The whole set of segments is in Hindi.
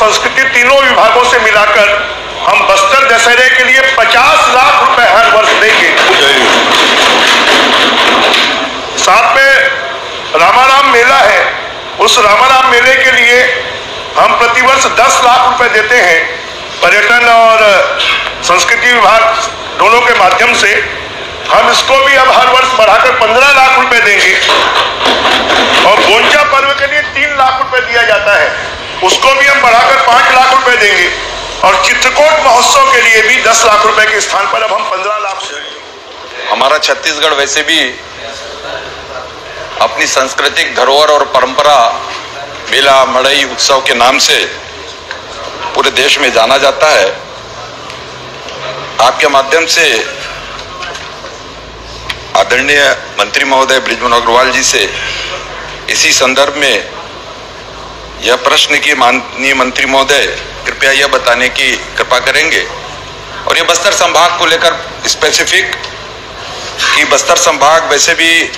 संस्कृति तीनों विभागों से मिलाकर हम बस्तर दशहरे के लिए 50 लाख रुपए हर वर्ष देंगे। साथ में रामाराम मेला है, उस रामाराम मेले के लिए हम प्रतिवर्ष 10 लाख रुपए देते हैं। पर्यटन और संस्कृति विभाग दोनों के माध्यम से हम इसको भी अब हर वर्ष बढ़ाकर 15 लाख रुपए देंगे। और गोंचा पर्व के लिए 3 लाख रुपए दिया जाता है, उसको भी हम बढ़ाकर 5 लाख रुपए देंगे। और चित्रकूट महोत्सव के लिए भी 10 लाख रुपए के स्थान पर अब हम 15 लाख देंगे। हमारा छत्तीसगढ़ वैसे भी अपनी सांस्कृतिक धरोहर और परंपरा मेला मड़ई उत्सव के नाम से पूरे देश में जाना जाता है। आपके माध्यम से आदरणीय मंत्री महोदय बृजमोहन अग्रवाल जी से इसी संदर्भ में यह प्रश्न कि माननीय मंत्री महोदय कृपया यह बताने की कृपा करेंगे, और ये बस्तर संभाग को लेकर स्पेसिफिक कि बस्तर संभाग वैसे भी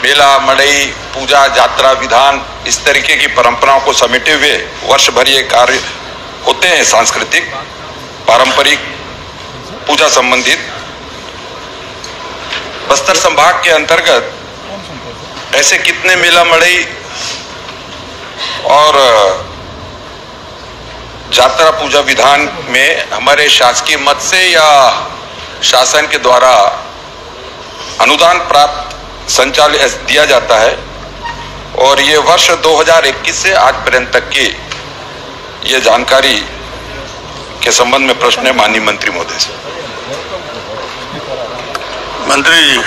मेला मड़ई पूजा यात्रा विधान इस तरीके की परंपराओं को समेटे हुए वर्ष भर ये कार्य होते हैं, सांस्कृतिक पारंपरिक पूजा संबंधित। बस्तर संभाग के अंतर्गत ऐसे कितने मेला मड़ई और यात्रा पूजा विधान में हमारे शासकीय मद से या शासन के द्वारा अनुदान प्राप्त संचालित दिया जाता है, और ये वर्ष 2021 से आज पर्यंत तक की ये जानकारी के संबंध में प्रश्न है माननीय मंत्री महोदय से। मंत्री जी,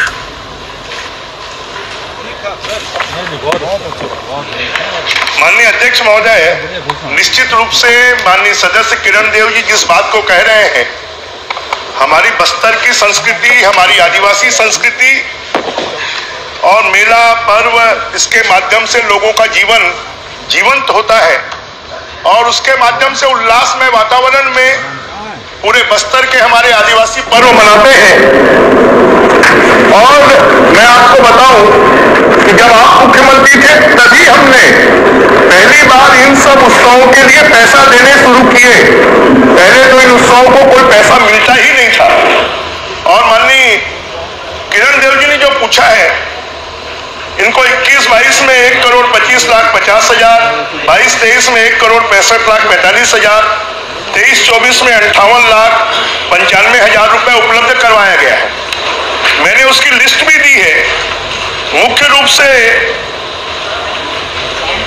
माननीय अध्यक्ष महोदय, निश्चित रूप से माननीय सदस्य किरण देव जी जिस बात को कह रहे हैं, हमारी बस्तर की संस्कृति, हमारी आदिवासी संस्कृति और मेला पर्व, इसके माध्यम से लोगों का जीवन जीवंत होता है और उसके माध्यम से उल्लासमय वातावरण में पूरे बस्तर के हमारे आदिवासी पर्व मनाते हैं। और मैं आपको बताऊं कि जब आप मुख्यमंत्री थे तभी हमने पहली बार इन सब उत्सवों के लिए पैसा देने शुरू किए। पहले तो इन उत्सवों को कोई पैसा मिलता ही नहीं था। और माननीय किरण देव जी ने जो पूछा है, इनको 21-22 में 1,25,50,000, 22-23 में 1,65,45,000, 23-24 में 58,95,000 रुपए उपलब्ध करवाया गया है। मैंने उसकी लिस्ट भी दी है। मुख्य रूप से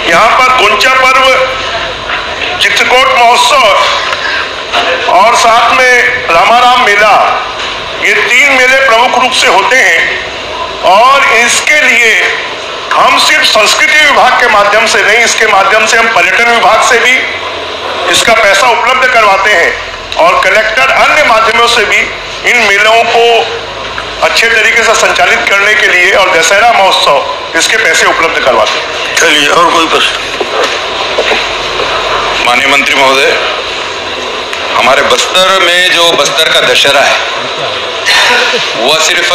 यहाँ पर गोंचा पर्व, चित्रकूट महोत्सव और साथ में रामाराम मेला, ये 3 मेले प्रमुख रूप से होते हैं। और इसके लिए हम सिर्फ संस्कृति विभाग के माध्यम से नहीं, इसके माध्यम से हम पर्यटन विभाग से भी इसका पैसा उपलब्ध करवाते हैं और कलेक्टर अन्य माध्यमों से भी इन मेलों को अच्छे तरीके से संचालित करने के लिए और दशहरा महोत्सव इसके पैसे उपलब्ध करवाते हैं। चलिए, और कोई प्रश्न? माननीय मंत्री महोदय, हमारे बस्तर में जो बस्तर का दशहरा है वह सिर्फ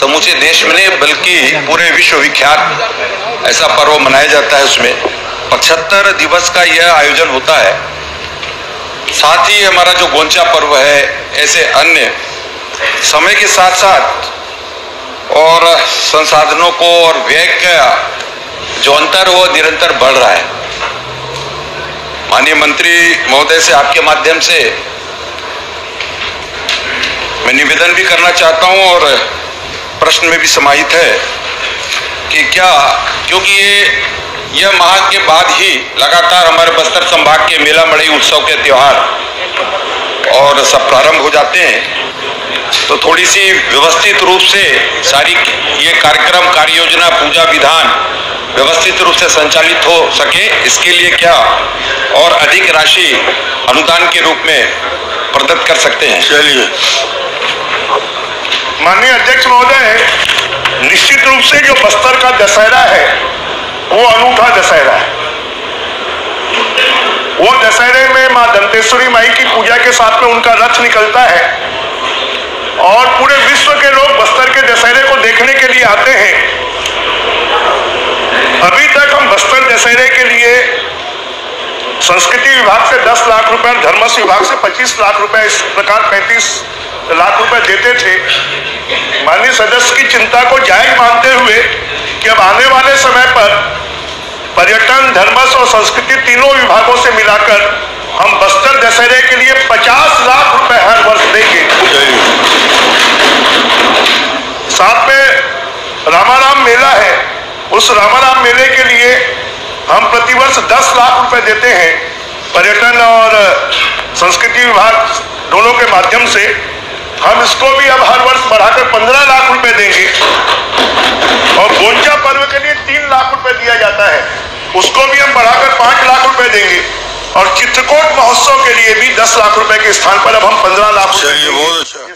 समूचे देश में नहीं बल्कि पूरे विश्व विख्यात ऐसा पर्व मनाया जाता है। उसमें 75 दिवस का यह आयोजन होता है। साथ ही हमारा जो गोंचा पर्व है, ऐसे अन्य समय के साथ साथ और संसाधनों को और व्यय का जो अंतर वो निरंतर बढ़ रहा है। माननीय मंत्री महोदय से आपके माध्यम से मैं निवेदन भी करना चाहता हूं और प्रश्न में भी समाहित है कि क्या, क्योंकि यह माह के बाद ही लगातार हमारे बस्तर संभाग के मेला मड़ई उत्सव के त्योहार और सब प्रारंभ हो जाते हैं, तो थोड़ी सी व्यवस्थित रूप से सारी ये कार्यक्रम, कार्य योजना, पूजा विधान व्यवस्थित रूप से संचालित हो सके, इसके लिए क्या और अधिक राशि अनुदान के रूप में प्रदत्त कर सकते हैं? चलिए, माननीय अध्यक्ष महोदय, निश्चित रूप से जो बस्तर का दशहरा है वो अनूठा दशहरा है। वो दशहरे में मां दंतेश्वरी माई की पूजा के साथ में उनका रथ निकलता है और पूरे विश्व के लोग बस्तर के दशहरे को देखने के लिए आते हैं। अभी तक हम बस्तर दशहरे के लिए संस्कृति विभाग से 10 लाख रुपए, धर्मस्व विभाग से 25 लाख रुपए, इस प्रकार 35 लाख रुपए देते थे। माननीय सदस्य की चिंता को जायज मानते हुए कि अब आने वाले समय पर पर्यटन, धर्मस्व और संस्कृति तीनों विभागों से मिलाकर हम बस्तर दशहरे के लिए 50 लाख रुपए हर वर्ष देंगे। साथ में रामाराम मेला है, उस रामाराम मेले के लिए हम प्रतिवर्ष 10 लाख रुपए देते हैं। पर्यटन और संस्कृति विभाग दोनों के माध्यम से हम इसको भी अब हर वर्ष बढ़ाकर 15 लाख रुपए देंगे। और गोंचा पर्व के लिए 3 लाख रुपए दिया जाता है, उसको भी हम बढ़ाकर 5 लाख रुपए देंगे। और चित्रकूट महोत्सव के लिए भी 10 लाख रुपए के स्थान पर अब हम 15 लाख रुपए। बहुत अच्छा।